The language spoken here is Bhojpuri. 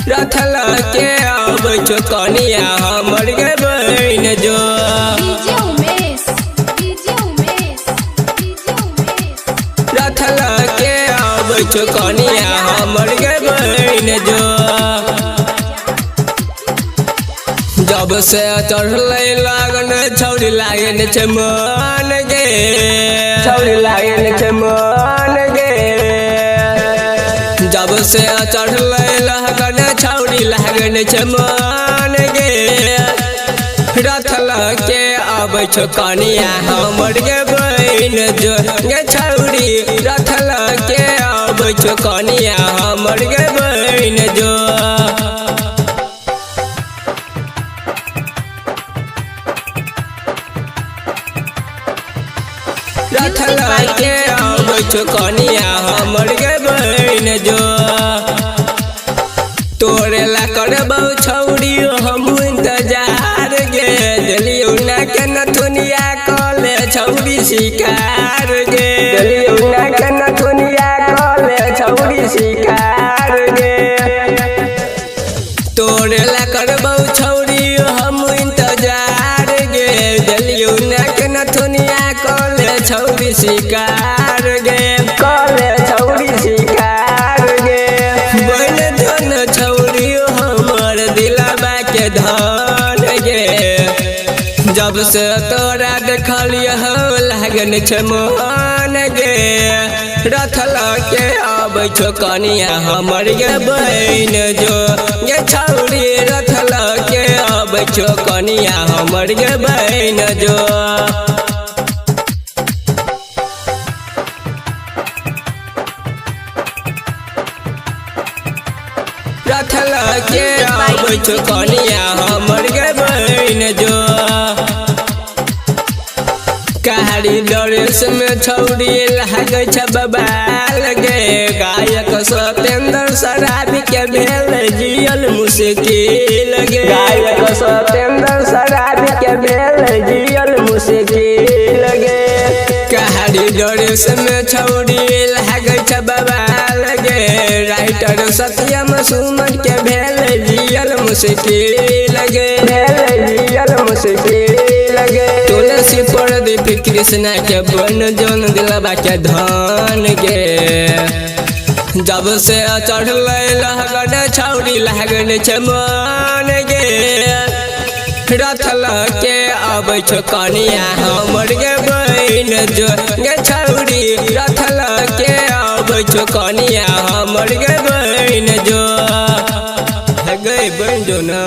रथल के अब कनिया हमर गे बहन जो रथल के अब कनिया हमर गे बहन जो जब से चढ़ल लगन छौरी लागन छै मन गे छौरी लागन छै मन गे जब से चढ़ल लगन छौरी लागन छै मन गे रथल के आबै छौ कनिया हमर गे बहन जो गे छौरी रथल के आबै छौ कनिया हमर गे बहन जो रथल के आबै छौ कनिया हमर गे बहन जो तोरे ला करबौ छौरी हम इंतजार गे दिलियौ ना के नथुनिया कले छौरी शिकार गे दिलियौ ना के नथुनिया कले छौरी शिकार गे तोरे ला करबौ छौरी हम इंतजार गे दिलियौ ना के नथुनिया कले छौरी शिकार गे कले छौरी शिकार गे बन धन छौरी हमर दिलबा के धन गे जब से तोरा देखलिय लागन छै मन गे रथल के आबै छौ कनिया हमर गे बहन जो गे छौरी रथल के आबै छौ कनिया हमर गे बहन जो रथल के आबै छौ कनिया हमर गे बहन जो कारी ड्रेस में छौरी लागै छै बबाल गे गायक सतेंद्र शराबी के भेल जियल मुश्किल गे गायक सतेंद्र शराबी के भेल जियल मुश्किल गे कारी ड्रेस में छौरी लागै छै बबाल गे राइटर सत्यम सुमन के भेल जियल मुश्किल गे भेल जियल मुश्किल गे तुलसी प्रदीप कृष्णा के बन जन दिलबा के धन गे जब से चढ़ल लगन छौरी लागन छै मन गे रथल के आबै छौ कनिया हमर गे बहन जो गे छौरी रथल के आबै छौ कनिया हमर गे बहन जो गे बहन जो ना।